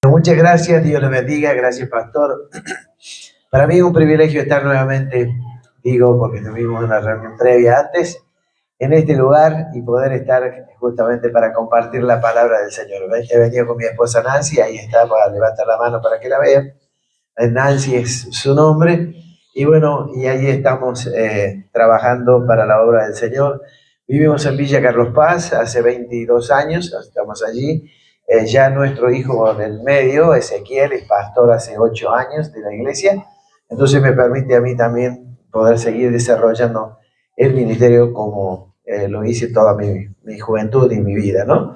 Muchas gracias, Dios les bendiga, gracias pastor. Para mí es un privilegio estar nuevamente, digo, porque tuvimos una reunión previa antes, en este lugar y poder estar justamente para compartir la palabra del Señor. He venido con mi esposa Nancy, ahí está, para levantar la mano para que la vean. Nancy es su nombre, y bueno, y ahí estamos trabajando para la obra del Señor. Vivimos en Villa Carlos Paz hace 22 años, estamos allí. Ya nuestro hijo del medio, Ezequiel, es pastor hace 8 años de la iglesia, entonces me permite a mí también poder seguir desarrollando el ministerio como lo hice toda mi juventud y mi vida, ¿no?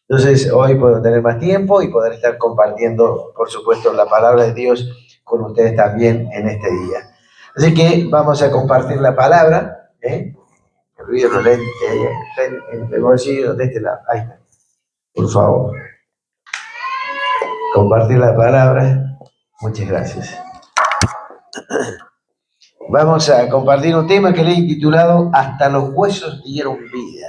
Entonces hoy puedo tener más tiempo y poder estar compartiendo, por supuesto, la palabra de Dios con ustedes también en este día. Así que vamos a compartir la palabra, ¿eh? Olvídalo, en el bolsillo de este lado, ahí está, por favor. Compartir la palabra. Muchas gracias. Vamos a compartir un tema que le he intitulado Hasta los huesos dieron vida.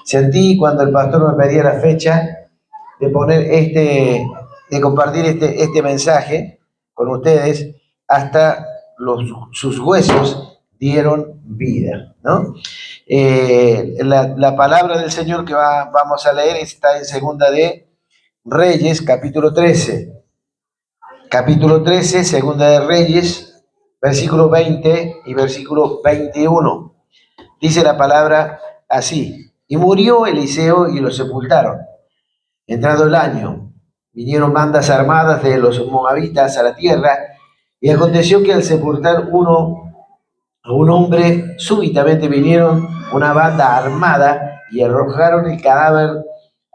Sentí cuando el pastor me pedía la fecha de poner de compartir este mensaje con ustedes, hasta sus huesos dieron vida, ¿no? La palabra del Señor que vamos a leer está en Segunda de Reyes, capítulo 13. Capítulo 13, Segunda de Reyes, versículo 20 y versículo 21. Dice la palabra así: y murió Eliseo y lo sepultaron. Entrado el año, vinieron bandas armadas de los moabitas a la tierra, y aconteció que al sepultar a un hombre, súbitamente vinieron una banda armada y arrojaron el cadáver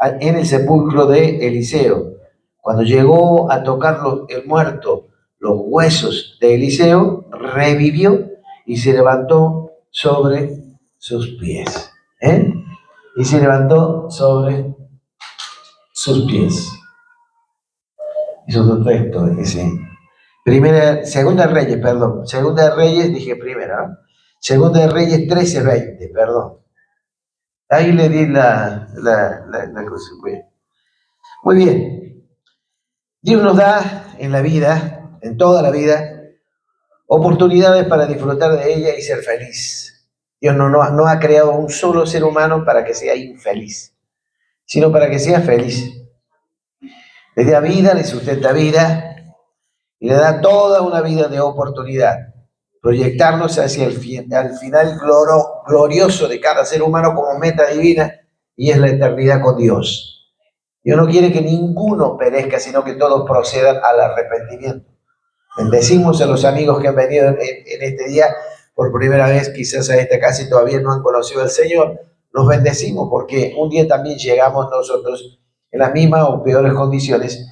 en el sepulcro de Eliseo. Cuando llegó a tocar el muerto los huesos de Eliseo, revivió y se levantó sobre sus pies. Y se levantó sobre sus pies. Es otro texto ese. Segunda de Reyes, dije primera, ¿no? Segunda de Reyes 13:20, perdón. Ahí le di la cosa. Muy bien. Dios nos da en la vida, en toda la vida, oportunidades para disfrutar de ella y ser feliz. Dios no ha creado un solo ser humano para que sea infeliz, sino para que sea feliz. Le da vida, le sustenta vida y le da toda una vida de oportunidad. Proyectarnos hacia al final glorioso de cada ser humano como meta divina, y es la eternidad con Dios. Dios no quiere que ninguno perezca, sino que todos procedan al arrepentimiento. Bendecimos a los amigos que han venido en este día por primera vez, quizás a esta casa y todavía no han conocido al Señor. Los bendecimos porque un día también llegamos nosotros en las mismas o peores condiciones,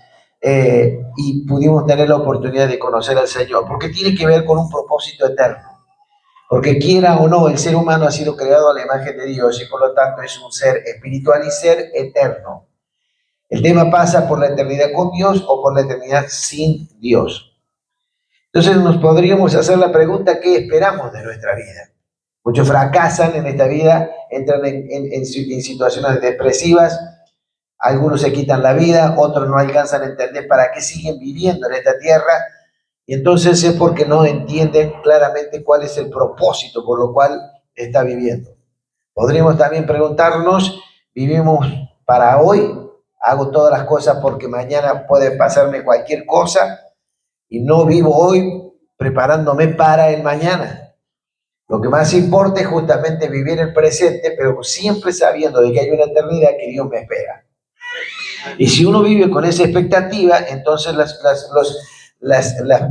y pudimos tener la oportunidad de conocer al Señor, porque tiene que ver con un propósito eterno. Porque quiera o no, el ser humano ha sido creado a la imagen de Dios y por lo tanto es un ser espiritual y ser eterno. El tema pasa por la eternidad con Dios o por la eternidad sin Dios. Entonces nos podríamos hacer la pregunta: ¿qué esperamos de nuestra vida? Muchos fracasan en esta vida, entran en situaciones depresivas, algunos se quitan la vida, otros no alcanzan a entender para qué siguen viviendo en esta tierra, y entonces es porque no entienden claramente cuál es el propósito por lo cual está viviendo. Podríamos también preguntarnos: ¿vivimos para hoy? ¿Hago todas las cosas porque mañana puede pasarme cualquier cosa? Y no vivo hoy preparándome para el mañana. Lo que más importa es justamente vivir el presente, pero siempre sabiendo de que hay una eternidad que Dios me espera. Y si uno vive con esa expectativa, entonces la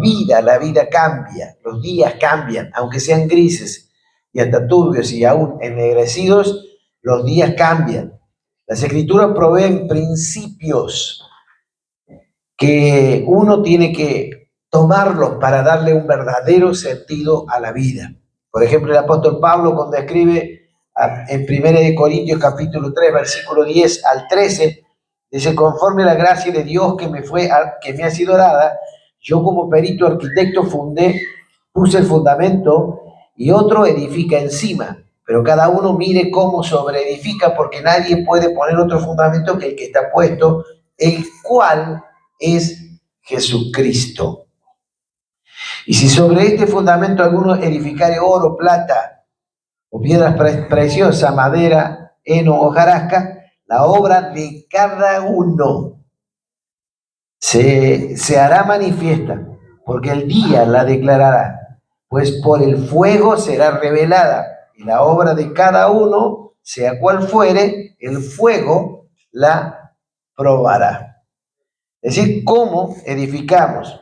vida cambia, los días cambian, aunque sean grises y hasta turbios y aún ennegrecidos, los días cambian. Las Escrituras proveen principios que uno tiene que tomarlos para darle un verdadero sentido a la vida. Por ejemplo, el apóstol Pablo, cuando escribe en 1 Corintios capítulo 3, versículo 10 al 13, dice: conforme a la gracia de Dios que me ha sido dada, yo como perito arquitecto puse el fundamento y otro edifica encima. Pero cada uno mire cómo sobreedifica, porque nadie puede poner otro fundamento que el que está puesto, el cual es Jesucristo. Y si sobre este fundamento alguno edificare oro, plata o piedras preciosas, madera, heno o hojarasca, la obra de cada uno se hará manifiesta, porque el día la declarará, pues por el fuego será revelada, y la obra de cada uno, sea cual fuere, el fuego la probará. Es decir, cómo edificamos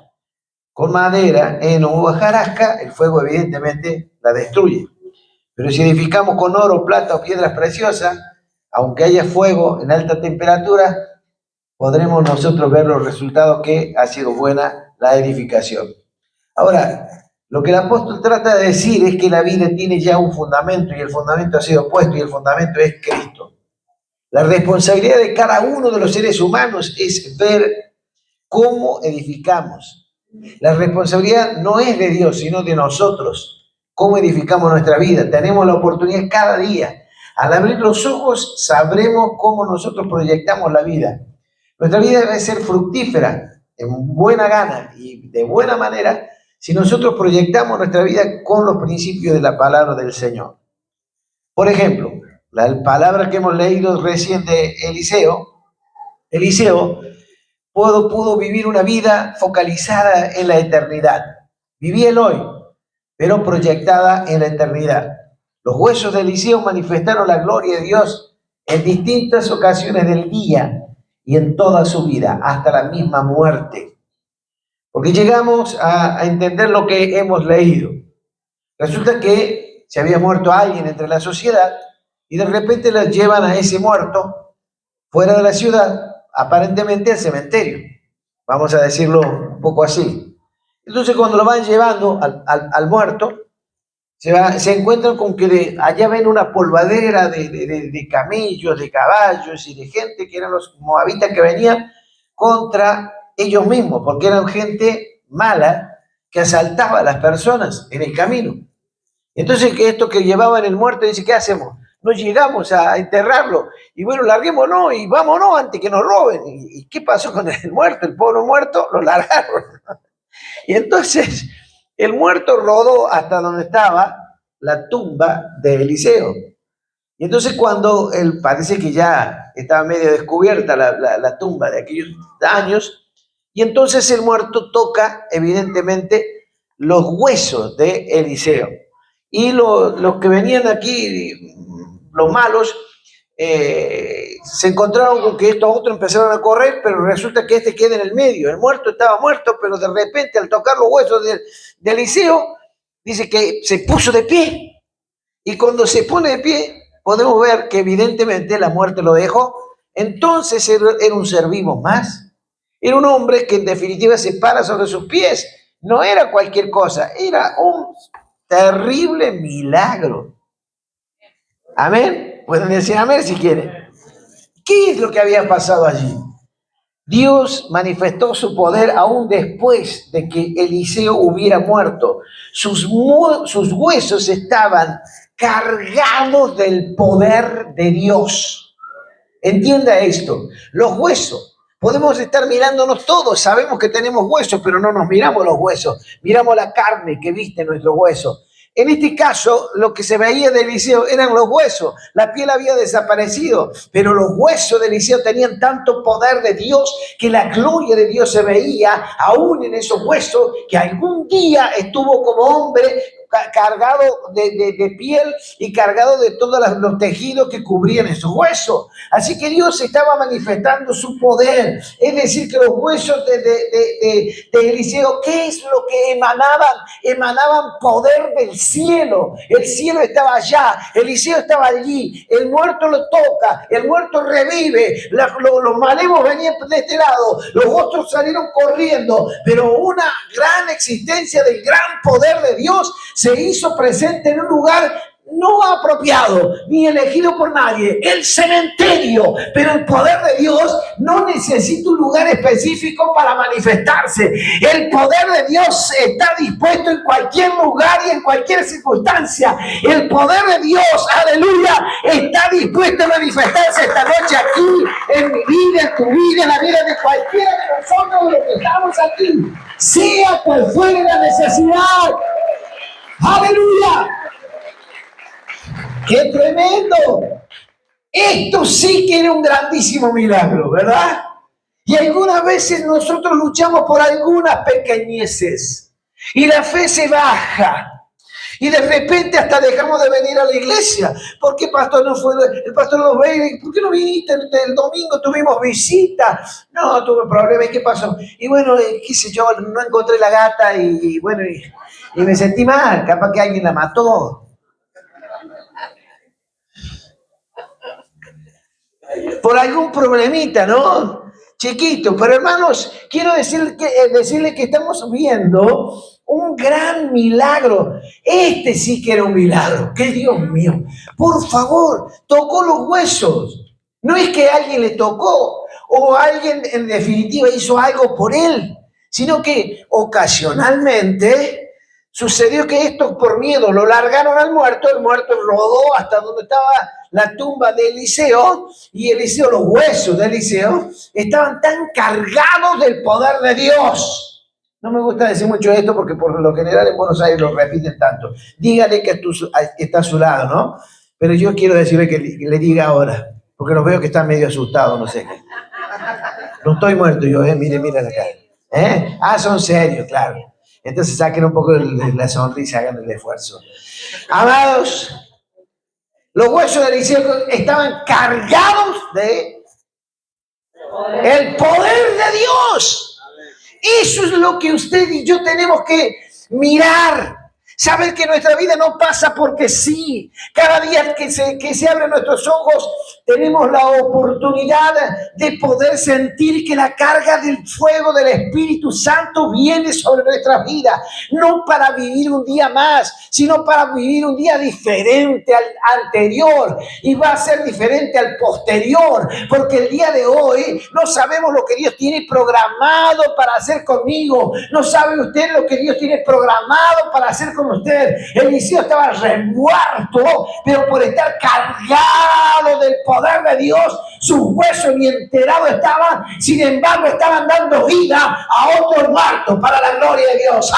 con madera, heno o hojarasca, el fuego evidentemente la destruye. Pero si edificamos con oro, plata o piedras preciosas, aunque haya fuego en alta temperatura, podremos nosotros ver los resultados que ha sido buena la edificación. Ahora, lo que el apóstol trata de decir es que la vida tiene ya un fundamento y el fundamento ha sido puesto y el fundamento es Cristo. La responsabilidad de cada uno de los seres humanos es ver cómo edificamos. La responsabilidad no es de Dios, sino de nosotros. Cómo edificamos nuestra vida. Tenemos la oportunidad cada día. Al abrir los ojos sabremos cómo nosotros proyectamos la vida. Nuestra vida debe ser fructífera, en buena gana y de buena manera, si nosotros proyectamos nuestra vida con los principios de la palabra del Señor. Por ejemplo, la palabra que hemos leído recién de Eliseo pudo vivir una vida focalizada en la eternidad. Vivía el hoy, pero proyectada en la eternidad. Los huesos de Eliseo manifestaron la gloria de Dios en distintas ocasiones del día y en toda su vida, hasta la misma muerte. Porque llegamos a entender lo que hemos leído. Resulta que se había muerto alguien entre la sociedad y de repente les llevan a ese muerto fuera de la ciudad, aparentemente al cementerio. Vamos a decirlo un poco así. Entonces cuando lo van llevando al muerto, se encuentran con que allá ven una polvadera de camellos, de caballos y de gente que eran los moabitas que venían contra ellos mismos, porque eran gente mala que asaltaba a las personas en el camino. Entonces esto que llevaban el muerto, dice, ¿qué hacemos? No llegamos a enterrarlo. Y bueno, larguémonos y vámonos antes que nos roben. ¿Y qué pasó con el muerto? El pobre muerto lo largaron. Y entonces el muerto rodó hasta donde estaba la tumba de Eliseo. Y entonces cuando él parece que ya estaba medio descubierta la tumba de aquellos años, y entonces el muerto toca evidentemente los huesos de Eliseo. Y los que venían aquí, los malos, se encontraron con que estos otros empezaron a correr, pero resulta que este queda en el medio. El muerto estaba muerto, pero de repente al tocar los huesos de Eliseo, dice que se puso de pie. Y cuando se pone de pie, podemos ver que evidentemente la muerte lo dejó. Entonces era un ser vivo más. Era un hombre que en definitiva se para sobre sus pies. No era cualquier cosa, era un terrible milagro. Amén. Pueden decir amén si quieren. ¿Qué es lo que había pasado allí? Dios manifestó su poder aún después de que Eliseo hubiera muerto. Sus huesos estaban cargados del poder de Dios. Entienda esto, los huesos. Podemos estar mirándonos todos, sabemos que tenemos huesos, pero no nos miramos los huesos, miramos la carne que viste nuestros huesos. En este caso, lo que se veía de Eliseo eran los huesos. La piel había desaparecido, pero los huesos de Eliseo tenían tanto poder de Dios que la gloria de Dios se veía aún en esos huesos, que algún día estuvo como hombre cargado de piel y cargado de todos los tejidos que cubrían esos huesos. Así que Dios estaba manifestando su poder. Es decir, que los huesos de Eliseo, ¿qué es lo que emanaban? Emanaban poder del cielo. El cielo estaba allá, Eliseo estaba allí, el muerto lo toca, el muerto revive, los malevos venían de este lado, los otros salieron corriendo, pero una gran existencia del gran poder de Dios se hizo presente en un lugar no apropiado ni elegido por nadie, el cementerio. Pero el poder de Dios no necesita un lugar específico para manifestarse. El poder de Dios está dispuesto en cualquier lugar y en cualquier circunstancia. El poder de Dios, aleluya, está dispuesto a manifestarse esta noche aquí, en mi vida, en tu vida, en la vida de cualquiera de nosotros, los que estamos aquí, sea cual fuere la necesidad. ¡Aleluya! ¡Qué tremendo! Esto sí que era un grandísimo milagro, ¿verdad? Y algunas veces nosotros luchamos por algunas pequeñeces y la fe se baja. Y de repente hasta dejamos de venir a la iglesia. ¿Por qué, pastor, no fue? El pastor nos ve. ¿Por qué no viniste el domingo? Tuvimos visita. No, tuve problemas. ¿Qué pasó? Y bueno, qué sé yo, no encontré la gata y bueno, y me sentí mal. Capaz que alguien la mató. Por algún problemita, ¿no? Chiquito. Pero hermanos, quiero decirle que estamos viendo un gran milagro. Este sí que era un milagro. ¡Qué Dios mío! Por favor, tocó los huesos. No es que alguien le tocó o alguien en definitiva hizo algo por él, sino que ocasionalmente sucedió que esto por miedo lo largaron al muerto. El muerto rodó hasta donde estaba la tumba de Eliseo, y Eliseo, los huesos de Eliseo estaban tan cargados del poder de Dios. No me gusta decir mucho esto porque por lo general en Buenos Aires lo repiten tanto. Dígale que está a su lado, ¿no? Pero yo quiero decirle que le diga ahora, porque los veo que están medio asustados, no sé qué. No estoy muerto yo, mire la cara. Ah, son serios, claro. Entonces saquen un poco la sonrisa, hagan el esfuerzo. Amados, los huesos de Eliseo estaban cargados de el poder de Dios. Eso es lo que usted y yo tenemos que mirar. Saber que nuestra vida no pasa porque sí. Cada día que se abren nuestros ojos, tenemos la oportunidad de poder sentir que la carga del fuego del Espíritu Santo viene sobre nuestras vidas. No para vivir un día más, sino para vivir un día diferente al anterior. Y va a ser diferente al posterior. Porque el día de hoy no sabemos lo que Dios tiene programado para hacer conmigo. No sabe usted lo que Dios tiene programado para hacer con usted. Eliseo estaba remuerto, pero por estar cargado del poder de Dios, sus huesos ni enterados estaban. Sin embargo, estaban dando vida a otros muertos para la gloria de Dios.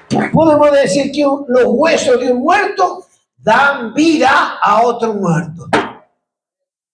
¡Aleluya! Podemos decir que los huesos de un muerto dan vida a otro muerto.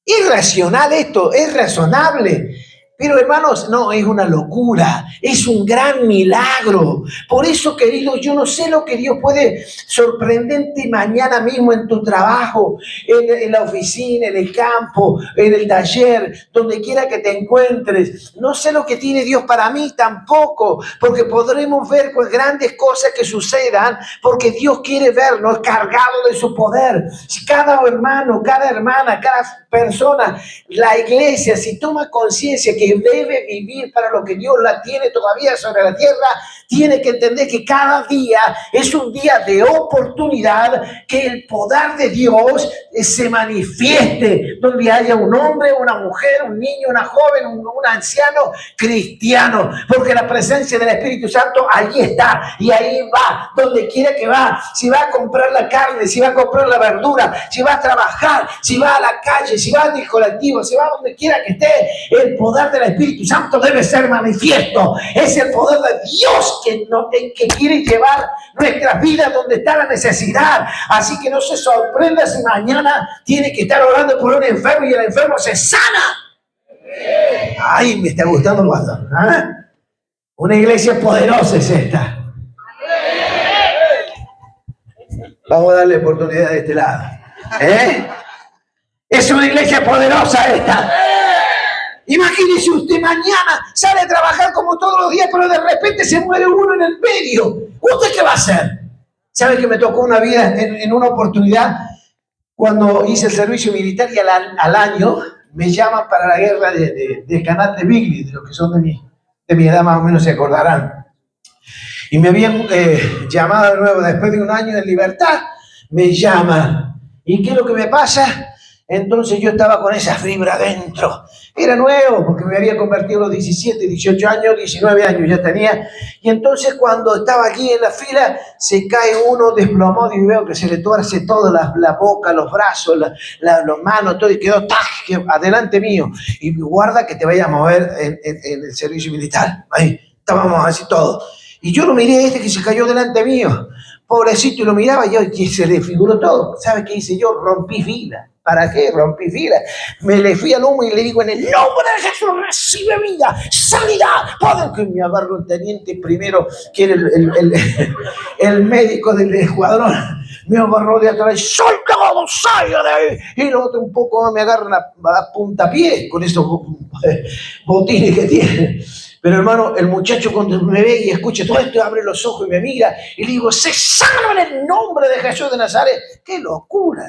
Irracional esto, es razonable. Pero hermanos, no, es una locura, es un gran milagro. Por eso, queridos, yo no sé lo que Dios puede sorprenderte mañana mismo en tu trabajo, en la oficina, en el campo, en el taller, donde quiera que te encuentres. No sé lo que tiene Dios para mí tampoco, porque podremos ver pues grandes cosas que sucedan, porque Dios quiere vernos cargados de su poder. Cada hermano, cada hermana, cada persona, la iglesia, si toma conciencia que debe vivir para lo que Dios la tiene todavía sobre la tierra, tiene que entender que cada día es un día de oportunidad, que el poder de Dios se manifieste, donde haya un hombre, una mujer, un niño, una joven, un anciano cristiano, porque la presencia del Espíritu Santo allí está, y ahí va, donde quiera que va. Si va a comprar la carne, si va a comprar la verdura, si va a trabajar, si va a la calle, si va al colectivo, si va a donde quiera que esté, el poder del Espíritu Santo debe ser manifiesto. Es el poder de Dios que quiere llevar nuestras vidas donde está la necesidad. Así que no se sorprenda si mañana tiene que estar orando por un enfermo y el enfermo se sana. Ay, me está gustando el bastón, ¿eh? Una iglesia poderosa es esta. Vamos a darle oportunidad de este lado. Es una iglesia poderosa esta. Imagínese usted mañana sale a trabajar como todos los días, pero de repente se muere uno en el medio. ¿Usted qué va a hacer? ¿Sabe que me tocó una vida en una oportunidad cuando hice el servicio militar y al año me llaman para la guerra del canal de Bigli, de los que son de de mi edad más o menos se acordarán. Y me habían llamado de nuevo, después de un año de libertad, me llaman. ¿Y qué es lo que me pasa? Entonces yo estaba con esa fibra adentro. Era nuevo, porque me había convertido a los 17, 18 años, 19 años ya tenía. Y entonces cuando estaba allí en la fila, se cae uno desplomado y veo que se le tuerce todo, la boca, los brazos, las manos, todo, y quedó adelante mío. Y guarda que te vaya a mover en el servicio militar. Ahí estábamos así todos. Y yo lo miré a este que se cayó delante mío. Pobrecito, y lo miraba yo y se le figuró todo. ¿Sabes qué hice yo? Rompí fila. ¿Para qué? Rompí fila. Me le fui al humo y le digo, en el nombre de Jesús, recibe vida, sanidad, poder. Que me agarró el teniente primero, que era el médico del escuadrón. Me agarró de atrás, soldado, salga de ahí. Y el otro un poco me agarra la puntapié con esos botines que tiene. Pero hermano, el muchacho cuando me ve y escucha todo esto, abre los ojos y me mira y le digo, se sana en el nombre de Jesús de Nazaret. ¡Qué locura!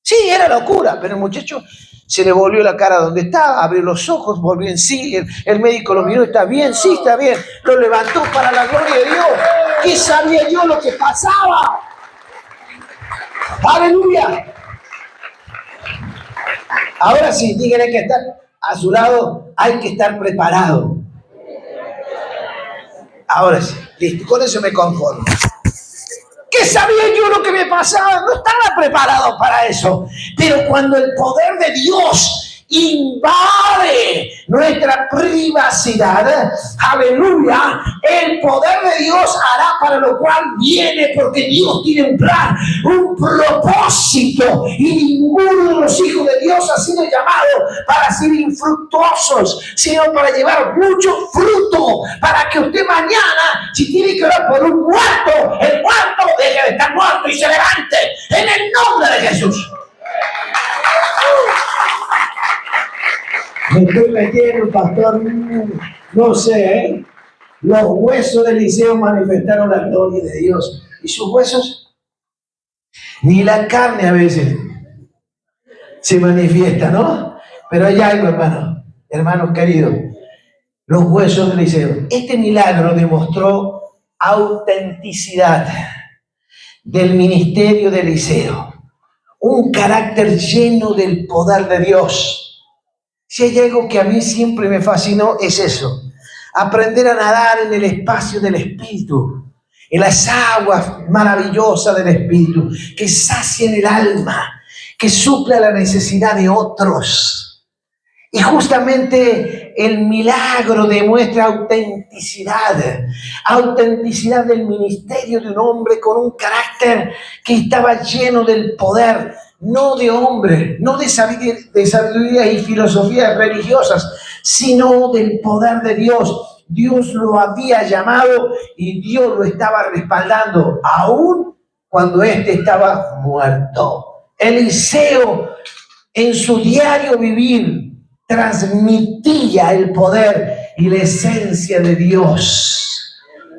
Sí, era locura, pero el muchacho se le volvió la cara donde estaba, abrió los ojos, volvió en sí, el médico lo miró, está bien, sí, está bien, lo levantó para la gloria de Dios. ¿Qué sabía yo lo que pasaba? ¡Aleluya! Ahora sí, díganle que estar a su lado, hay que estar preparado. Ahora sí, listo, con eso me conformo. ¿Qué sabía yo lo que me pasaba? No estaba preparado para eso. Pero cuando el poder de Dios invade nuestra privacidad, aleluya, el poder de Dios hará para lo cual viene, porque Dios tiene un plan, un propósito, y ninguno de los hijos de Dios ha sido llamado para ser infructuosos, sino para llevar mucho fruto, para que usted mañana, si tiene que orar por un muerto, el muerto deje de estar muerto y se levante en el nombre de Jesús. Me estoy metiendo, pastor, no sé, ¿eh? Los huesos de Eliseo manifestaron la gloria de Dios. ¿Y sus huesos? Ni la carne a veces se manifiesta, ¿no? Pero hay algo, hermanos queridos. Los huesos de Eliseo. Este milagro demostró autenticidad del ministerio de Eliseo. Un carácter lleno del poder de Dios. Si hay algo que a mí siempre me fascinó, es eso. Aprender a nadar en el espacio del Espíritu, en las aguas maravillosas del Espíritu, que sacien el alma, que supla la necesidad de otros. Y justamente el milagro demuestra autenticidad del ministerio de un hombre con un carácter que estaba lleno del poder, no de hombre, no de sabiduría y filosofías religiosas, sino del poder de Dios. Dios lo había llamado y Dios lo estaba respaldando, aún cuando éste estaba muerto. Eliseo, en su diario vivir, transmitía el poder y la esencia de Dios.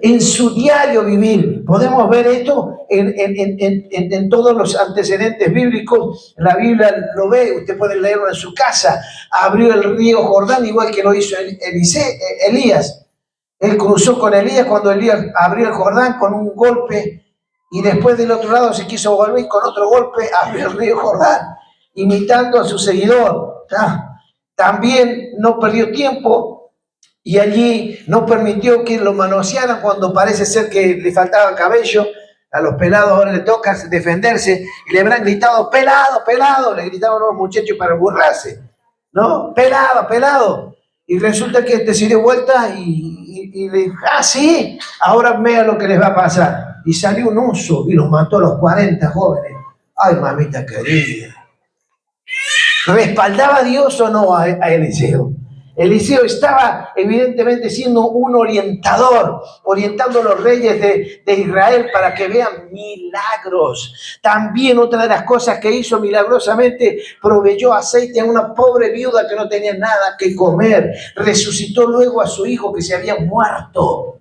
En su diario vivir, podemos ver esto en todos los antecedentes bíblicos. La Biblia lo ve, usted puede leerlo en su casa. Abrió el río Jordán igual que lo hizo Elías. Él cruzó con Elías cuando Elías abrió el Jordán con un golpe, y después del otro lado se quiso volver y con otro golpe abrió el río Jordán, imitando a su seguidor. También no perdió tiempo y allí no permitió que lo manosearan cuando parece ser que le faltaba cabello. A los pelados ahora le toca defenderse y le habrán gritado, pelado, pelado, le gritaban a los muchachos para burlarse, ¿no? Pelado, pelado. Y resulta que se dio vuelta y le dijo, sí, ahora vea lo que les va a pasar. Y salió un oso y los mató a los 40 jóvenes. Ay, mamita querida. ¿Respaldaba a Dios o no a Eliseo? Eliseo estaba evidentemente siendo un orientador, orientando a los reyes de Israel para que vean milagros. También otra de las cosas que hizo milagrosamente, proveyó aceite a una pobre viuda que no tenía nada que comer. Resucitó luego a su hijo que se había muerto.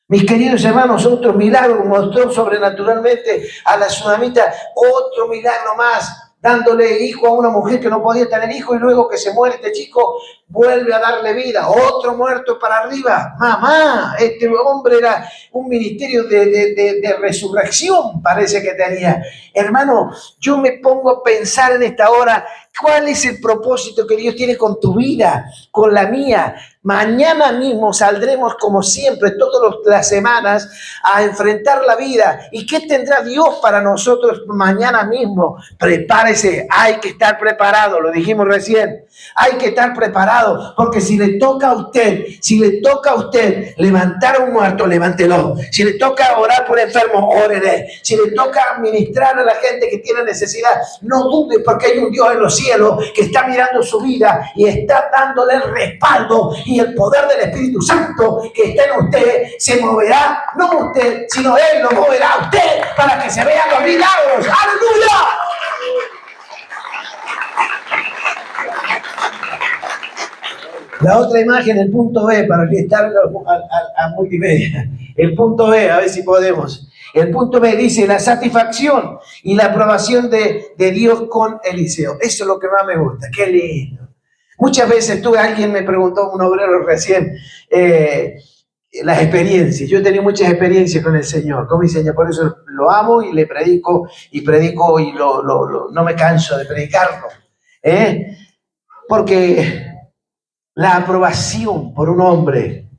Mis queridos hermanos, otro milagro mostró sobrenaturalmente a la tsunamita, otro milagro más. dándole hijo a una mujer que no podía tener hijo, y luego que se muere este chico, vuelve a darle vida, otro muerto para arriba. Mamá, este hombre era un ministerio de resurrección, parece que tenía. Hermano, yo me pongo a pensar en esta hora, ¿cuál es el propósito que Dios tiene con tu vida, con la mía? Mañana mismo saldremos, como siempre, todas las semanas, a enfrentar la vida. ¿Y qué tendrá Dios para nosotros mañana mismo? Prepárese, hay que estar preparado, lo dijimos recién. Hay que estar preparado, porque si le toca a usted levantar a un muerto, levántelo. Si le toca orar por enfermos, órele. Si le toca administrar a la gente que tiene necesidad, no dude, porque hay un Dios en los cielos que está mirando su vida y está dándole el respaldo, y el poder del Espíritu Santo que está en usted se moverá, no usted, sino Él lo moverá a usted para que se vean los milagros. ¡Aleluya! La otra imagen, el punto B, para que está a multimedia. El punto B, a ver si podemos. El punto B dice la satisfacción y la aprobación de Dios con Eliseo. Eso es lo que más me gusta. Qué lindo. Muchas veces alguien me preguntó, un obrero recién, las experiencias. Yo he tenido muchas experiencias con el Señor, con mi Señor. Por eso lo amo y le predico y no me canso de predicarlo. Porque la aprobación por un hombre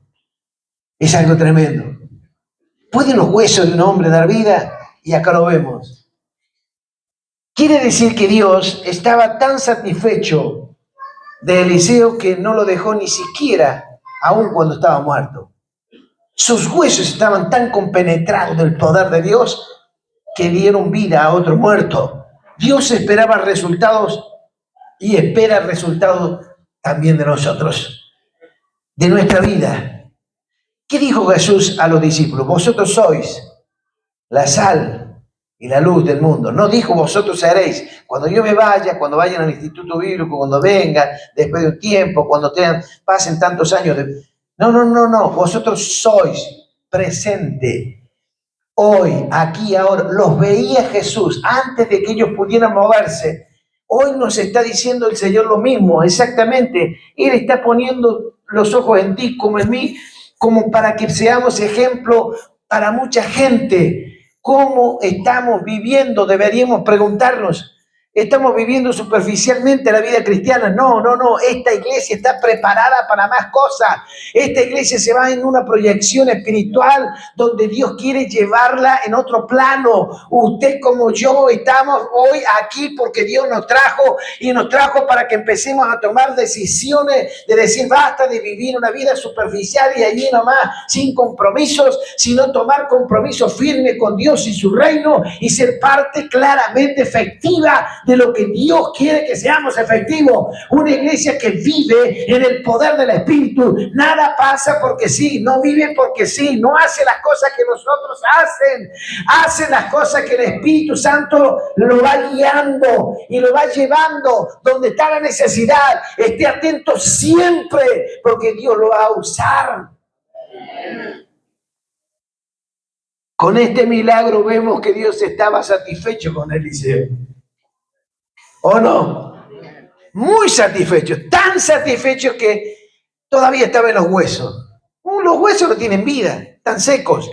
es algo tremendo. ¿Pueden los huesos de un hombre dar vida? Y acá lo vemos. Quiere decir que Dios estaba tan satisfecho de Eliseo que no lo dejó ni siquiera, aun cuando estaba muerto. Sus huesos estaban tan compenetrados del poder de Dios que dieron vida a otro muerto. Dios esperaba resultados y espera resultados también de nosotros, de nuestra vida. ¿Qué dijo Jesús a los discípulos? Vosotros sois la sal y la luz del mundo. No dijo vosotros seréis. Cuando yo me vaya, cuando vayan al instituto bíblico, cuando vengan, después de un tiempo, cuando pasen tantos años. No. Vosotros sois presente. Hoy, aquí, ahora. Los veía Jesús antes de que ellos pudieran moverse. Hoy nos está diciendo el Señor lo mismo, exactamente. Él está poniendo los ojos en ti como en mí, como para que seamos ejemplo para mucha gente. ¿Cómo estamos viviendo? Deberíamos preguntarnos. ¿Estamos viviendo superficialmente la vida cristiana? No. Esta iglesia está preparada para más cosas. Esta iglesia se va en una proyección espiritual donde Dios quiere llevarla en otro plano. Usted como yo estamos hoy aquí porque Dios nos trajo, y nos trajo para que empecemos a tomar decisiones de decir basta de vivir una vida superficial y allí nomás sin compromisos, sino tomar compromisos firmes con Dios y su reino y ser parte claramente efectiva de lo que Dios quiere que seamos efectivos. Una iglesia que vive en el poder del Espíritu. Nada pasa porque sí, no vive porque sí, no hace las cosas que nosotros hace las cosas que el Espíritu Santo lo va guiando y lo va llevando donde está la necesidad. Esté atento siempre porque Dios lo va a usar. Con este milagro vemos que Dios estaba satisfecho con Eliseo. ¿O no? Muy satisfecho, tan satisfecho que todavía estaba en los huesos. Los huesos no tienen vida, están secos.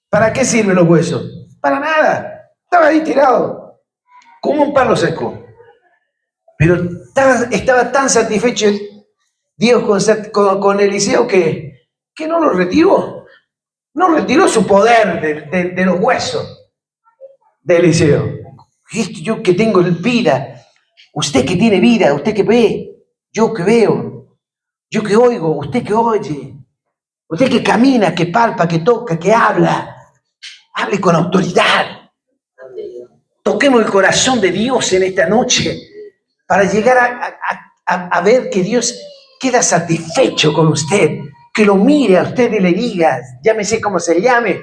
¿Para qué sirven los huesos? Para nada. Estaba ahí tirado, como un palo seco. Pero estaba tan satisfecho Dios con Eliseo que no lo retiró. No retiró su poder de los huesos de Eliseo. Yo que tengo vida, usted que tiene vida, usted que ve, yo que veo, yo que oigo, usted que oye, usted que camina, que palpa, que toca, que habla, hable con autoridad. Toquemos el corazón de Dios en esta noche para llegar a ver que Dios queda satisfecho con usted, que lo mire a usted y le diga, llámese como se llame,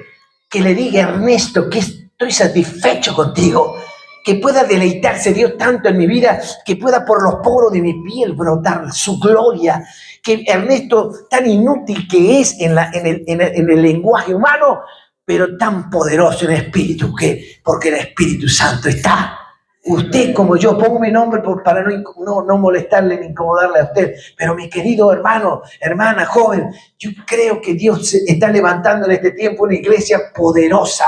que le diga Ernesto que estoy satisfecho contigo. Que pueda deleitarse Dios tanto en mi vida, que pueda por los poros de mi piel brotar su gloria. Que Ernesto, tan inútil que es en el lenguaje humano, pero tan poderoso en espíritu, porque el Espíritu Santo está. Usted como yo, pongo mi nombre para no molestarle ni incomodarle a usted, pero mi querido hermano, hermana, joven, yo creo que Dios está levantando en este tiempo una iglesia poderosa,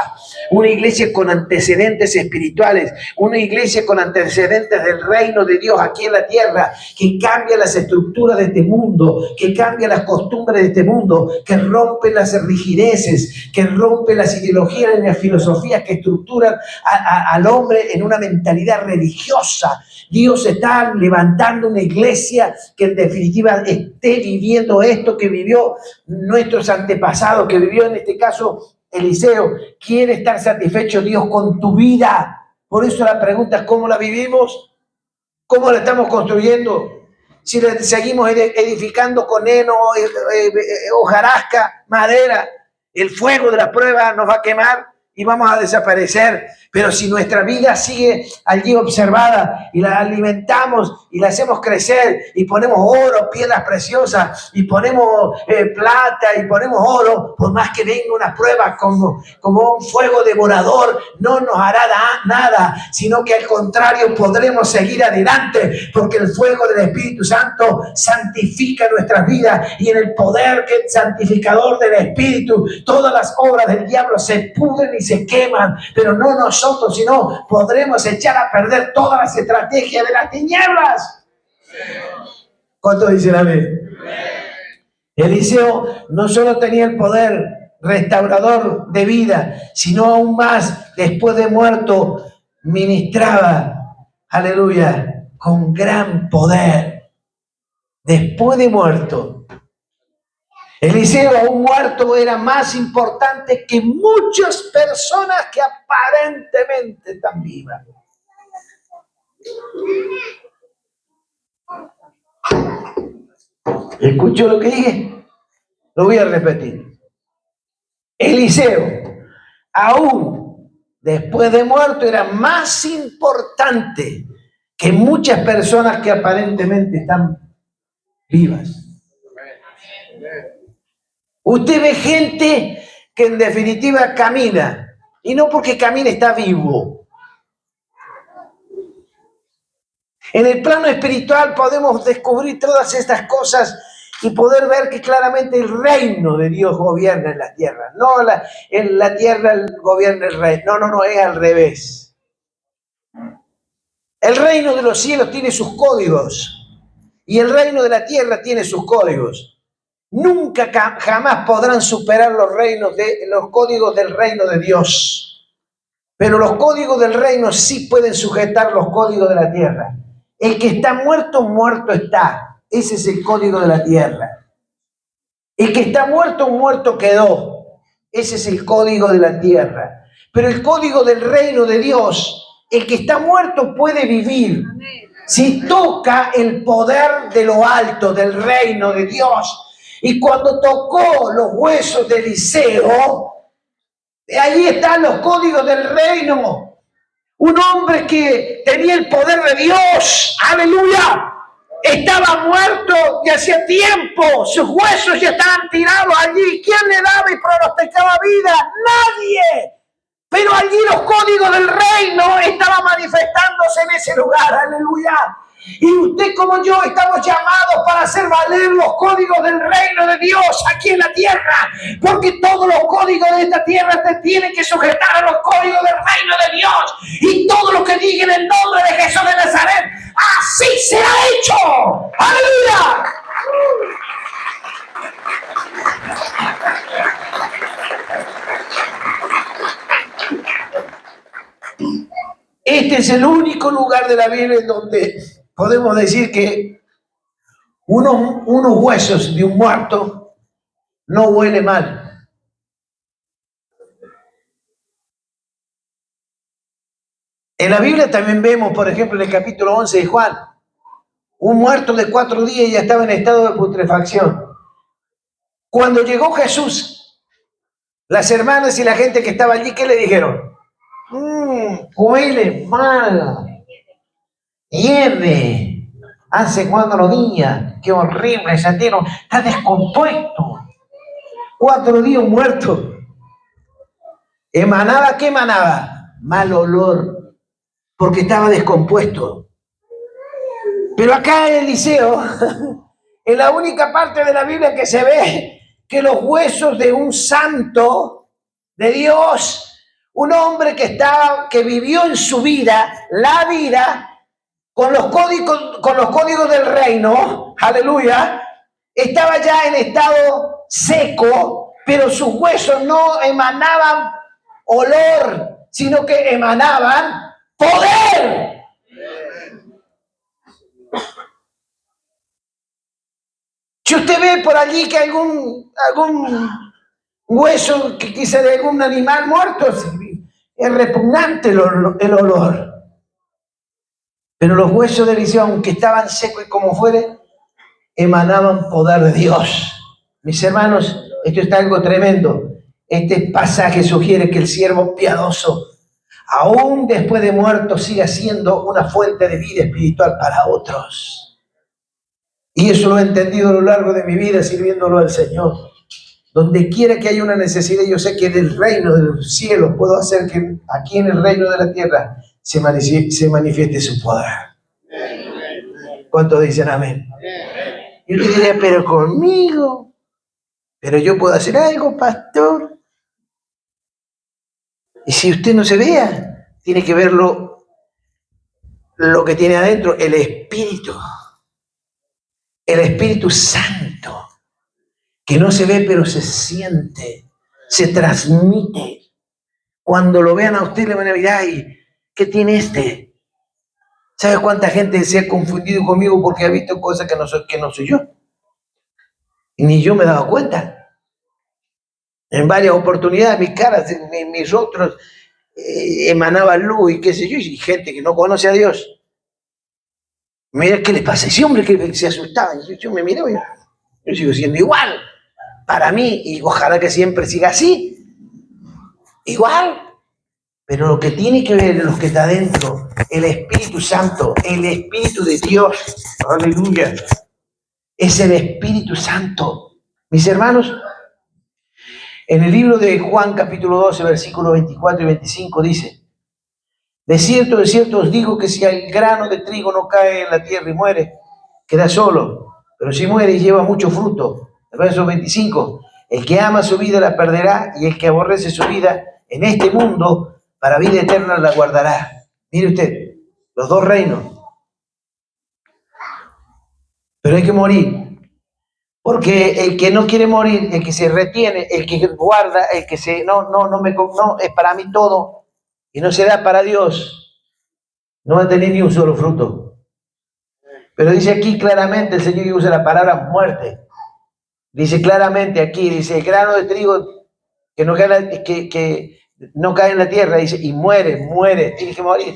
una iglesia con antecedentes espirituales, una iglesia con antecedentes del reino de Dios aquí en la tierra, que cambia las estructuras de este mundo, que cambia las costumbres de este mundo, que rompe las rigideces, que rompe las ideologías y las filosofías que estructuran al hombre en una mentalidad religiosa. Dios está levantando una iglesia que en definitiva esté viviendo esto que vivió nuestros antepasados, que vivió en este caso Eliseo. Quiere estar satisfecho Dios con tu vida. Por eso la pregunta es: ¿cómo la vivimos? ¿Cómo la estamos construyendo? Si la seguimos edificando con heno, hojarasca, madera, el fuego de la prueba nos va a quemar y vamos a desaparecer. Pero si nuestra vida sigue allí observada y la alimentamos y la hacemos crecer y ponemos oro, piedras preciosas y ponemos plata y ponemos oro, por más que venga una prueba como un fuego devorador, no nos hará nada, sino que al contrario podremos seguir adelante, porque el fuego del Espíritu Santo santifica nuestras vidas, y en el poder que santificador del Espíritu todas las obras del diablo se pudren y se queman, pero no nosotros, sino podremos echar a perder todas las estrategias de las tinieblas. ¿Cuántos dicen amén? Eliseo no solo tenía el poder restaurador de vida, sino aún más, después de muerto, ministraba, aleluya, con gran poder. Después de muerto, Eliseo, aún muerto, era más importante que muchas personas que aparentemente están vivas. ¿Escuchó lo que dije? Lo voy a repetir. Eliseo, aún después de muerto, era más importante que muchas personas que aparentemente están vivas. Usted ve gente que en definitiva camina, y no porque camine está vivo. En el plano espiritual podemos descubrir todas estas cosas y poder ver que claramente el reino de Dios gobierna en la tierra. No en la tierra gobierna el rey. No, es al revés. El reino de los cielos tiene sus códigos y el reino de la tierra tiene sus códigos. Nunca, jamás podrán superar los códigos del reino de Dios. Pero los códigos del reino sí pueden sujetar los códigos de la tierra. El que está muerto, muerto está. Ese es el código de la tierra. El que está muerto, muerto quedó. Ese es el código de la tierra. Pero el código del reino de Dios, el que está muerto puede vivir. Si toca el poder de lo alto, del reino de Dios. Y cuando tocó los huesos de Eliseo, allí están los códigos del reino. Un hombre que tenía el poder de Dios, aleluya, estaba muerto de hacía tiempo, sus huesos ya estaban tirados allí. ¿Quién le daba y pronosticaba vida? Nadie. Pero allí los códigos del reino estaban manifestándose en ese lugar, aleluya. Y usted como yo estamos llamados para hacer valer los códigos del reino de Dios aquí en la tierra, porque todos los códigos de esta tierra se tienen que sujetar a los códigos del reino de Dios, y todo lo que diga en el nombre de Jesús de Nazaret, así se ha hecho. ¡Aleluya! Este es el único lugar de la Biblia en donde podemos decir que unos huesos de un muerto no huele mal. En la Biblia también vemos, por ejemplo, en el capítulo 11 de Juan, un muerto de 4 días ya estaba en estado de putrefacción. Cuando llegó Jesús, las hermanas y la gente que estaba allí, ¿qué le dijeron? Huele mal. Hiede. Hace 4 días. Qué horrible, sentieron. Está descompuesto. 4 días muerto. ¿Emanaba qué emanaba? Mal olor. porque estaba descompuesto. Pero acá en Eliseo, en la única parte de la Biblia que se ve que los huesos de un santo de Dios, un hombre que vivió en su vida, la vida, con los códigos del reino, aleluya, estaba ya en estado seco, pero sus huesos no emanaban olor, sino que emanaban poder. Si usted ve por allí que algún hueso que quizá de algún animal muerto, es repugnante el olor. Pero los huesos de Eliseo, aunque estaban secos y como fuere, emanaban poder de Dios. Mis hermanos, esto está algo tremendo. Este pasaje sugiere que el siervo piadoso, aún después de muerto, sigue siendo una fuente de vida espiritual para otros. Y eso lo he entendido a lo largo de mi vida sirviéndolo al Señor. Donde quiera que haya una necesidad, yo sé que del reino de los cielos puedo hacer que aquí en el reino de la tierra se manifieste su poder. ¿Cuántos dicen amén? Y usted diría, pero conmigo, pero yo puedo hacer algo, pastor. Y si usted no se vea, tiene que verlo, lo que tiene adentro, el Espíritu Santo, que no se ve pero se siente, se transmite. Cuando lo vean a usted le van a decir, ay, ¿qué tiene este? ¿Sabe cuánta gente se ha confundido conmigo porque ha visto cosas que no soy yo? Y ni yo me he dado cuenta. En varias oportunidades mis caras, mis rostros emanaban luz y qué sé yo, y gente que no conoce a Dios. Mira, ¿qué le pasa? Ese hombre que se asustaba. Yo me miro y yo sigo siendo igual. Para mí, y ojalá que siempre siga así. Igual. Pero lo que tiene que ver, lo que está dentro, el Espíritu Santo, el Espíritu de Dios, aleluya, es el Espíritu Santo. Mis hermanos, en el libro de Juan capítulo 12, versículos 24 y 25 dice, de cierto os digo que si el grano de trigo no cae en la tierra y muere, queda solo, pero si muere lleva mucho fruto. El verso 25, el que ama su vida la perderá y el que aborrece su vida en este mundo, para vida eterna la guardará. Mire usted, los dos reinos. Pero hay que morir. Porque el que no quiere morir, el que se retiene, el que guarda, el que no, es para mí todo, y no se da para Dios, no va a tener ni un solo fruto. Pero dice aquí claramente, el Señor usa la palabra muerte. Dice claramente aquí, dice, el grano de trigo que no cae en la tierra, dice, y muere, tiene que morir.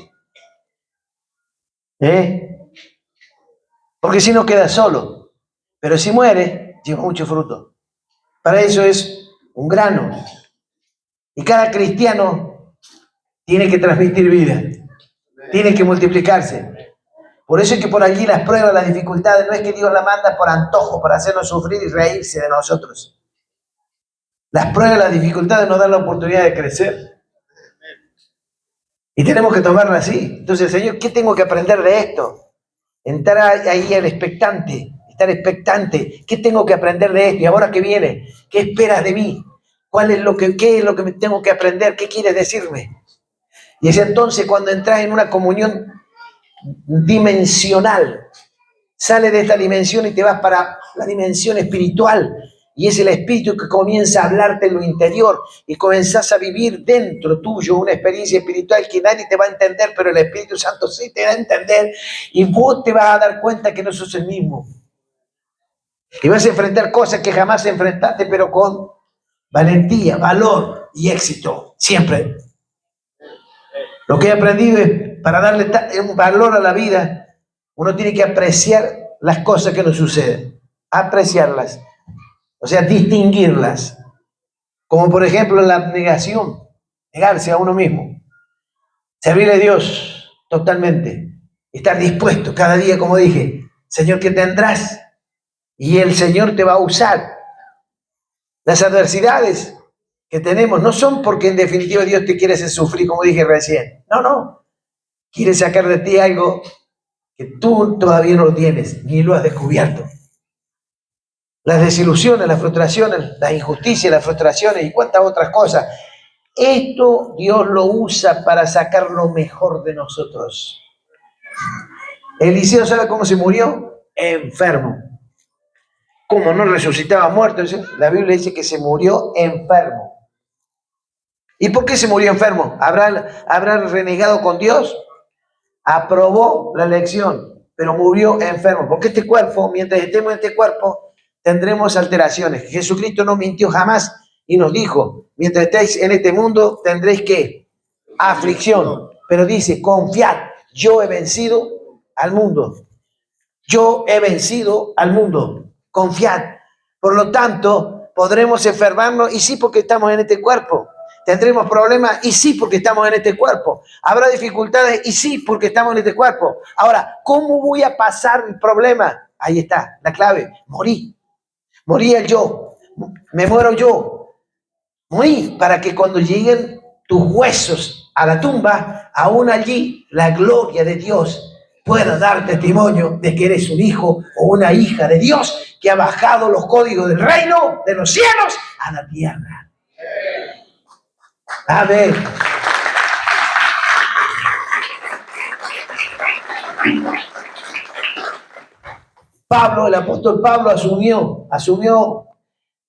Porque si no queda solo. Pero si muere, lleva mucho fruto. Para eso es un grano. Y cada cristiano tiene que transmitir vida. Tiene que multiplicarse. Por eso es que por allí las pruebas, las dificultades, no es que Dios la manda por antojo, para hacernos sufrir y reírse de nosotros. Las pruebas, las dificultades nos dan la oportunidad de crecer. Y tenemos que tomarla así. Entonces, Señor, ¿qué tengo que aprender de esto? Entrar ahí al expectante, estar expectante. ¿Qué tengo que aprender de esto? ¿Y ahora qué viene? ¿Qué esperas de mí? ¿Qué es lo que me tengo que aprender? ¿Qué quieres decirme? Y es entonces cuando entras en una comunión dimensional, sales de esta dimensión y te vas para la dimensión espiritual. Y es el Espíritu que comienza a hablarte en lo interior y comenzás a vivir dentro tuyo una experiencia espiritual que nadie te va a entender, pero el Espíritu Santo sí te va a entender y vos te vas a dar cuenta que no sos el mismo. Y vas a enfrentar cosas que jamás enfrentaste, pero con valentía, valor y éxito, siempre. Lo que he aprendido es, para darle un valor a la vida, uno tiene que apreciar las cosas que nos suceden, apreciarlas. O sea, distinguirlas. Como por ejemplo la abnegación, negarse a uno mismo. Servirle a Dios totalmente. Estar dispuesto cada día, como dije, Señor, ¿qué tendrás? Y el Señor te va a usar. Las adversidades que tenemos no son porque en definitiva Dios te quiere hacer sufrir, como dije recién. No. quiere sacar de ti algo que tú todavía no lo tienes, ni lo has descubierto. Las desilusiones, las frustraciones, las injusticias, las frustraciones y cuántas otras cosas. Esto Dios lo usa para sacar lo mejor de nosotros. Eliseo, ¿sabe cómo se murió? Enfermo. ¿Cómo no resucitaba muerto? La Biblia dice que se murió enfermo. ¿Y por qué se murió enfermo? ¿Habrá renegado con Dios? Aprobó la lección, pero murió enfermo. Porque este cuerpo, mientras estemos en este cuerpo, tendremos alteraciones. Jesucristo no mintió jamás y nos dijo, mientras estéis en este mundo, tendréis ¿qué? Aflicción. Pero dice, confiad, yo he vencido al mundo. Yo he vencido al mundo. Confiad. Por lo tanto, podremos enfermarnos y sí porque estamos en este cuerpo. Tendremos problemas y sí porque estamos en este cuerpo. Habrá dificultades y sí porque estamos en este cuerpo. Ahora, ¿cómo voy a pasar el problema? Ahí está, la clave. Morí. Morí el yo. Me muero yo. Morí para que cuando lleguen tus huesos a la tumba, aún allí la gloria de Dios pueda dar testimonio de que eres un hijo o una hija de Dios que ha bajado los códigos del reino de los cielos a la tierra. Amén. Pablo, el apóstol Pablo asumió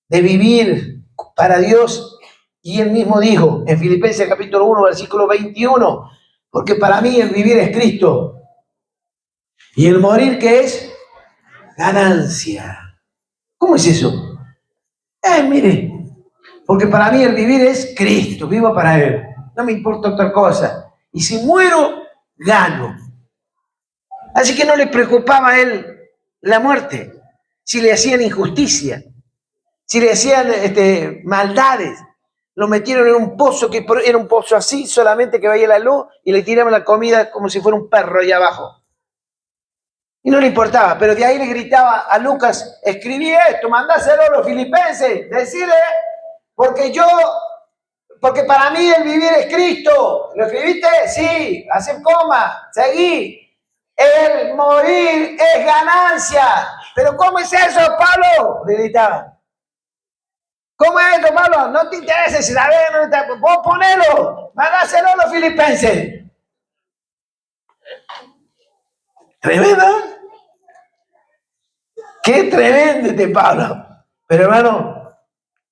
de vivir para Dios y él mismo dijo en Filipenses capítulo 1, versículo 21, porque para mí el vivir es Cristo y el morir ¿qué es? Ganancia. ¿Cómo es eso? Mire, porque para mí el vivir es Cristo, vivo para Él, no me importa otra cosa. Y si muero, gano. Así que no le preocupaba a él la muerte, si le hacían injusticia, si le hacían maldades. Lo metieron en un pozo que era un pozo así, solamente que veía la luz, y le tiraban la comida como si fuera un perro ahí abajo. Y no le importaba, pero de ahí le gritaba a Lucas, escribí esto, mandáselo a los filipenses, decirle, porque para mí el vivir es Cristo. ¿Lo escribiste? Sí, hacer coma, seguí. El morir es ganancia. ¿Pero cómo es eso, Pablo? Le gritaba. ¿Cómo es esto, Pablo? No te interesa si sabes, vos ponelo, mandáselo a los filipenses. Tremendo. Qué tremendo este Pablo. Pero hermano,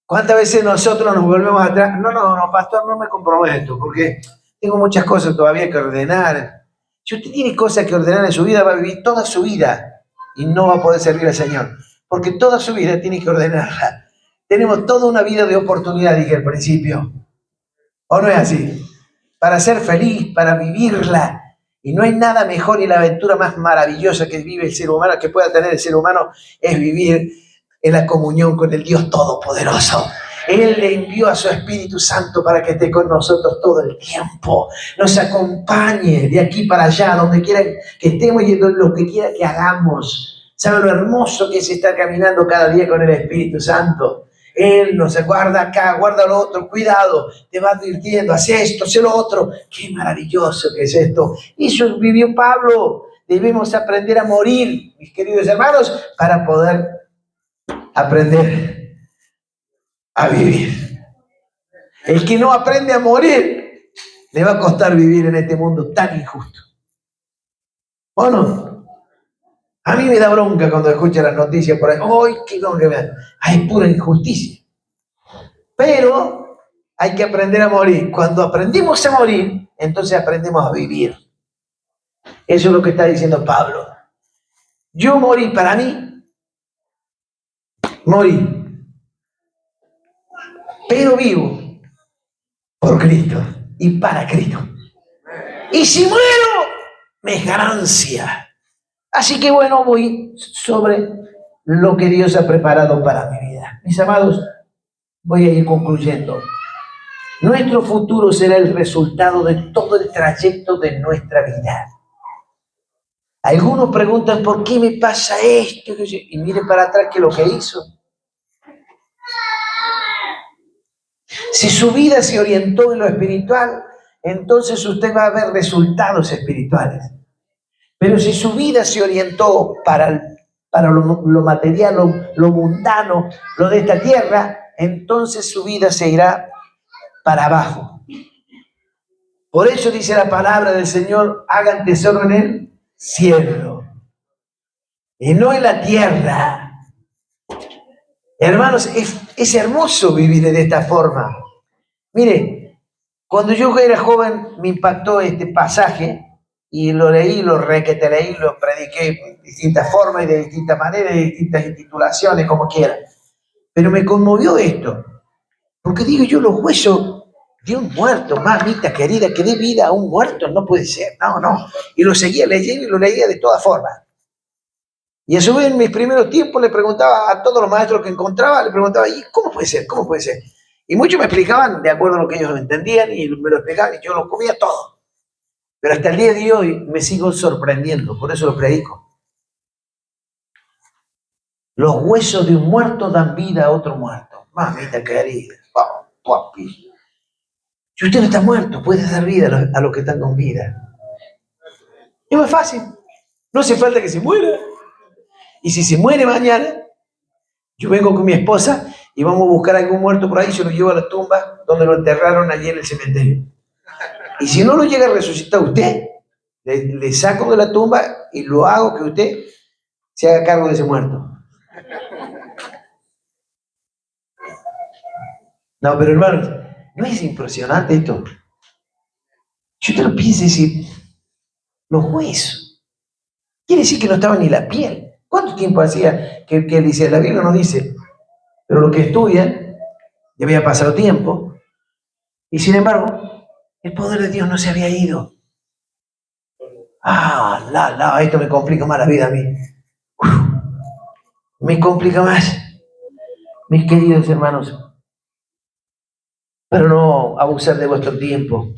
¿cuántas veces nosotros nos volvemos atrás? No, pastor, no me comprometo, porque tengo muchas cosas todavía que ordenar. Si usted tiene cosas que ordenar en su vida, va a vivir toda su vida y no va a poder servir al Señor, porque toda su vida tiene que ordenarla. Tenemos toda una vida de oportunidad, dije al principio. ¿O no es así? Para ser feliz, para vivirla. Y no hay nada mejor y la aventura más maravillosa que vive el ser humano, que pueda tener el ser humano, es vivir en la comunión con el Dios Todopoderoso. Él le envió a su Espíritu Santo para que esté con nosotros todo el tiempo, nos acompañe de aquí para allá, donde quiera que estemos y lo que quiera que hagamos. ¿Sabe lo hermoso que es estar caminando cada día con el Espíritu Santo? Él nos guarda acá, guarda lo otro, cuidado, te va advirtiendo, hace esto, hace lo otro. Qué maravilloso que es esto. Eso vivió Pablo. Debemos aprender a morir, mis queridos hermanos, para poder aprender a vivir. El que no aprende a morir, le va a costar vivir en este mundo tan injusto. ¿O no? A mí me da bronca cuando escucho las noticias por ahí. ¡Ay, qué bronca me da! Hay pura injusticia. Pero hay que aprender a morir. Cuando aprendimos a morir, entonces aprendemos a vivir. Eso es lo que está diciendo Pablo. Yo morí para mí. Morí. Pero vivo por Cristo y para Cristo. Y si muero, me es ganancia. Así que bueno, voy sobre lo que Dios ha preparado para mi vida. Mis amados, voy a ir concluyendo. Nuestro futuro será el resultado de todo el trayecto de nuestra vida. Algunos preguntan, ¿por qué me pasa esto? Y mire para atrás que lo que hizo. Si su vida se orientó en lo espiritual, entonces usted va a ver resultados espirituales. Pero si su vida se orientó para lo material, lo mundano, lo de esta tierra, entonces su vida se irá para abajo. Por eso dice la palabra del Señor, hagan tesoro en el cielo y no en la tierra. Hermanos, es hermoso vivir de esta forma. Mire, cuando yo era joven me impactó este pasaje y lo leí, lo leí, lo prediqué de distintas formas y de distintas maneras, de distintas intitulaciones, como quiera. Pero me conmovió esto, porque digo yo, los huesos de un muerto, mamita querida, que dé vida a un muerto, no puede ser, no. Y lo seguía leyendo y lo leía de todas formas. Y a su vez en mis primeros tiempos le preguntaba a todos los maestros que encontraba, le preguntaba, ¿y cómo puede ser? ¿Cómo puede ser? Y muchos me explicaban de acuerdo a lo que ellos entendían y me lo explicaban y yo lo comía todo. Pero hasta el día de hoy me sigo sorprendiendo, por eso lo predico. Los huesos de un muerto dan vida a otro muerto. Mamita querida, papi. Si usted no está muerto, puede dar vida a los que están con vida. Es muy fácil. No hace falta que se muera. Y si se muere mañana, yo vengo con mi esposa y vamos a buscar algún muerto por ahí y se lo llevo a la tumba donde lo enterraron allí en el cementerio. Y si no lo llega a resucitar usted, le saco de la tumba y lo hago que usted se haga cargo de ese muerto. No, pero hermanos, ¿no es impresionante esto? Yo te lo pienso y decir, los huesos. Quiere decir que no estaba ni la piel. ¿Cuánto tiempo hacía que él dice? La Biblia no dice, pero lo que estudian, ya había pasado tiempo, y sin embargo, el poder de Dios no se había ido. Esto me complica más la vida a mí. Me complica más. Mis queridos hermanos, para no abusar de vuestro tiempo,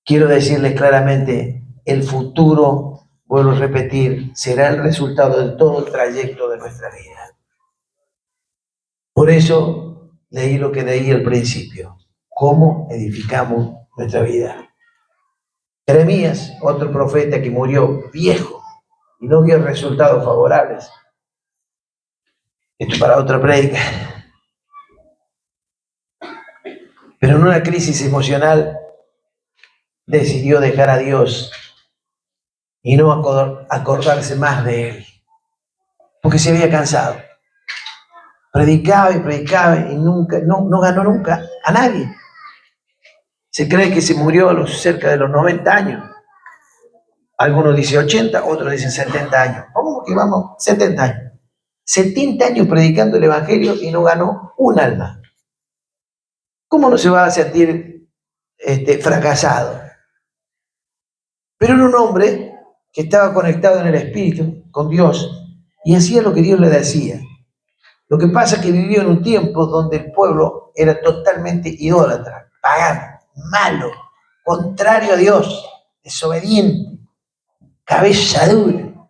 quiero decirles claramente, el futuro, vuelvo a repetir, será el resultado de todo el trayecto de nuestra vida. Por eso leí lo que leí al principio, cómo edificamos nuestra vida. Jeremías, otro profeta que murió viejo y no vio resultados favorables. Esto para otra prédica. Pero en una crisis emocional decidió dejar a Dios y no acordarse más de Él, porque se había cansado. Predicaba y nunca, no ganó nunca a nadie. Se cree que se murió a cerca de los 90 años. Algunos dicen 80, otros dicen 70 años. ¿Cómo que vamos? 70 años. 70 años predicando el Evangelio y no ganó un alma. ¿Cómo no se va a sentir fracasado? Pero era un hombre que estaba conectado en el Espíritu con Dios y hacía lo que Dios le decía. Lo que pasa es que vivió en un tiempo donde el pueblo era totalmente idólatra, pagano, malo, contrario a Dios, desobediente, cabeza dura.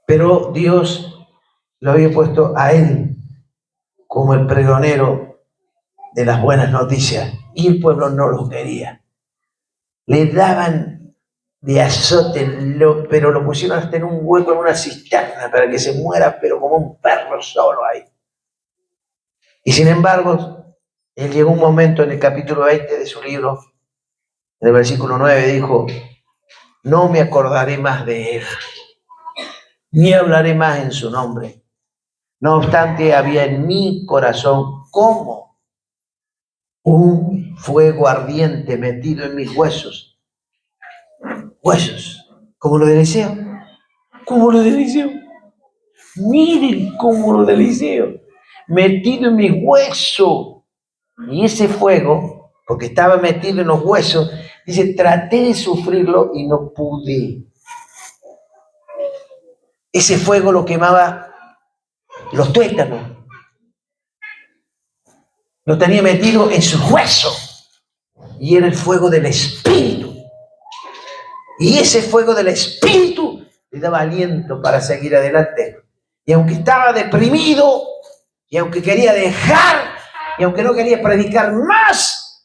Pero Dios lo había puesto a él como el pregonero de las buenas noticias y el pueblo no lo quería. Le daban de azote, pero lo pusieron hasta en un hueco, en una cisterna, para que se muera, pero como un perro solo ahí. Y sin embargo, él llegó un momento en el capítulo 20 de su libro, en el versículo 9, dijo, no me acordaré más de él, ni hablaré más en su nombre. No obstante, había en mi corazón como un fuego ardiente metido en mis huesos. Huesos, como lo de Eliseo. Como lo de Eliseo. Miren cómo lo de Eliseo. Metido en mis huesos. Y ese fuego, porque estaba metido en los huesos, dice, traté de sufrirlo y no pude. Ese fuego lo quemaba los tuétanos. Lo tenía metido en sus huesos. Y era el fuego del Espíritu. Y ese fuego del Espíritu le daba aliento para seguir adelante. Y aunque estaba deprimido, y aunque quería dejar, y aunque no quería predicar más,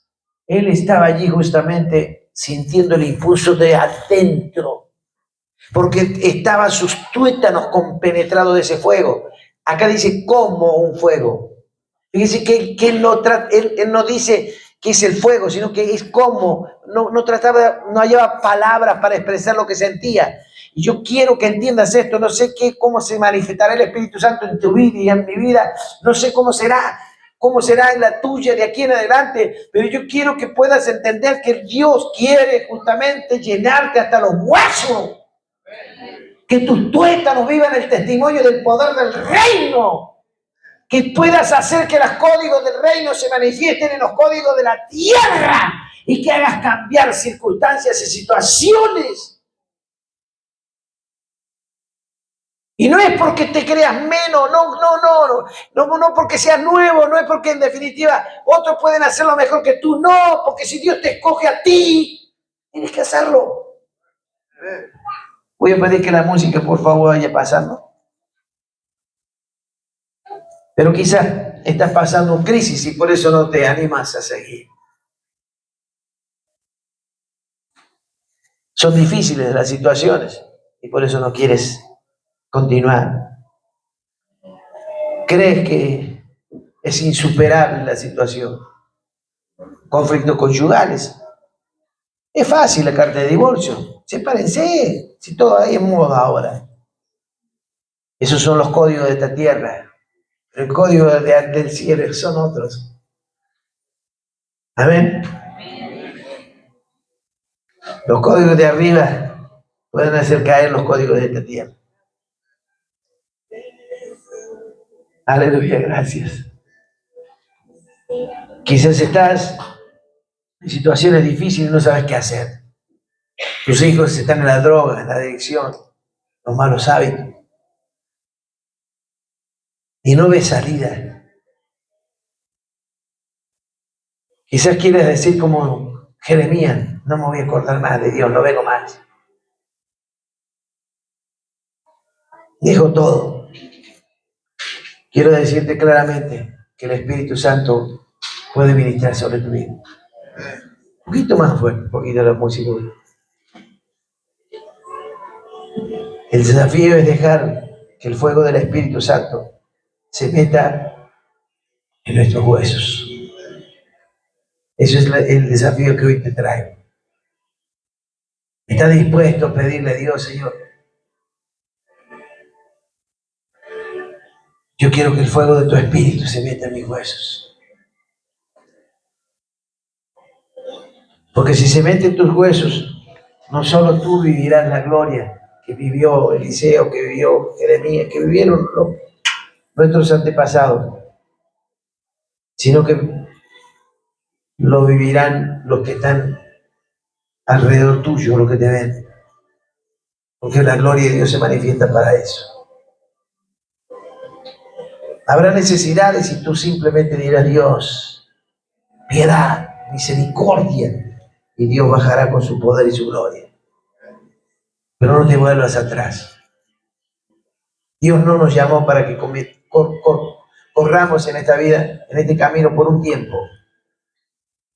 Él estaba allí justamente sintiendo el impulso de adentro, porque estaban sus tuétanos compenetrados de ese fuego. Acá dice como un fuego. Fíjense que él no dice que es el fuego, sino que es como, no hallaba palabras para expresar lo que sentía. Y yo quiero que entiendas esto, no sé cómo se manifestará el Espíritu Santo en tu vida y en mi vida, no sé cómo será en la tuya de aquí en adelante, pero yo quiero que puedas entender que Dios quiere justamente llenarte hasta los huesos, que tus tuétanos vivan el testimonio del poder del reino, que puedas hacer que los códigos del reino se manifiesten en los códigos de la tierra y que hagas cambiar circunstancias y situaciones. Y no es porque te creas menos, no porque seas nuevo, no es porque en definitiva otros pueden hacerlo mejor que tú, no, porque si Dios te escoge a ti, tienes que hacerlo. Voy a pedir que la música por favor vaya pasando. Pero quizás estás pasando crisis y por eso no te animas a seguir. Son difíciles las situaciones y por eso no quieres continuar. Crees que es insuperable la situación. Conflictos conyugales. Es fácil la carta de divorcio. Sepárense, si todo ahí es moda ahora. Esos son los códigos de esta tierra. El código del cielo son otros. Amén. Los códigos de arriba pueden hacer caer los códigos de esta tierra. Aleluya, gracias. Quizás estás en situaciones difíciles y no sabes qué hacer. Tus hijos están en la droga, en la adicción, los malos hábitos. Y no ves salida. Quizás quieres decir como Jeremías, no me voy a acordar más de Dios, no vengo más. Dejo todo. Quiero decirte claramente que el Espíritu Santo puede ministrar sobre tu vida. Un poquito más fuerte, un poquito la música. El desafío es dejar que el fuego del Espíritu Santo se meta en nuestros huesos. Eso es el desafío que hoy te traigo. ¿Estás dispuesto a pedirle a Dios, Señor? Yo quiero que el fuego de tu Espíritu se meta en mis huesos. Porque si se mete en tus huesos, no solo tú vivirás la gloria que vivió Eliseo, que vivió Jeremías, que vivieron nuestros antepasados, sino que lo vivirán los que están alrededor tuyo, los que te ven. Porque la gloria de Dios se manifiesta para eso. Habrá necesidades y tú simplemente dirás, Dios, piedad, misericordia, y Dios bajará con su poder y su gloria. Pero no te vuelvas atrás. Dios no nos llamó para que corramos en esta vida, en este camino por un tiempo.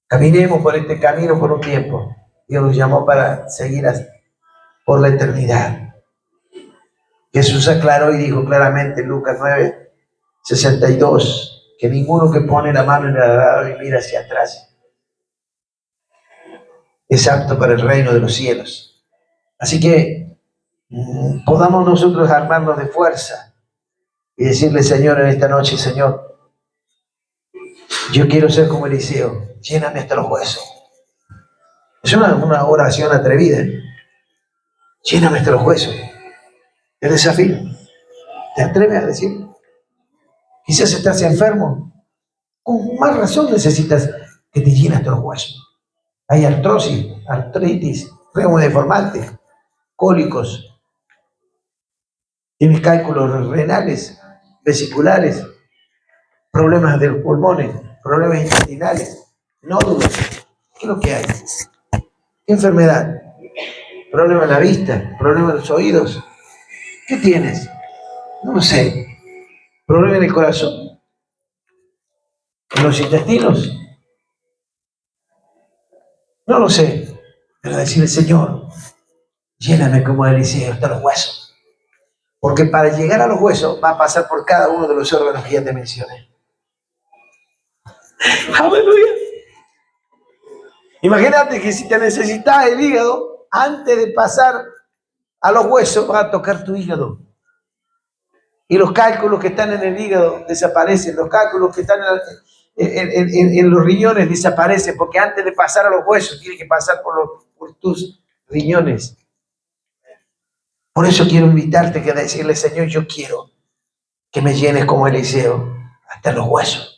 Caminemos por este camino por un tiempo. Dios nos llamó para seguir por la eternidad. Jesús aclaró y dijo claramente en Lucas 9:62, que ninguno que pone la mano en el arado y mira hacia atrás es apto para el reino de los cielos. Así que podamos nosotros armarnos de fuerza y decirle, Señor, en esta noche, Señor, yo quiero ser como Eliseo, lléname hasta los huesos. Es una oración atrevida. Lléname hasta los huesos. El desafío. ¿Te atreves a decir? Quizás estás enfermo. Con más razón necesitas que te llene hasta los huesos. Hay artrosis, artritis, reumo deformante, cólicos. Tienes cálculos renales, vesiculares, problemas de los pulmones, problemas intestinales, nódulos. ¿Qué es lo que hay? ¿Qué enfermedad? ¿Problema en la vista? ¿Problema en los oídos? ¿Qué tienes? No lo sé. ¿Problema en el corazón? ¿En los intestinos? No lo sé, pero decirle, Señor, lléname como Eliseo hasta los huesos. Porque para llegar a los huesos va a pasar por cada uno de los órganos que ya te mencioné. Aleluya. Imagínate que si te necesitas el hígado, antes de pasar a los huesos, va a tocar tu hígado. Y los cálculos que están en el hígado desaparecen, los cálculos que están en los riñones desaparecen, porque antes de pasar a los huesos tiene que pasar por tus riñones. Por eso quiero invitarte a decirle, Señor, yo quiero que me llenes como Eliseo hasta los huesos.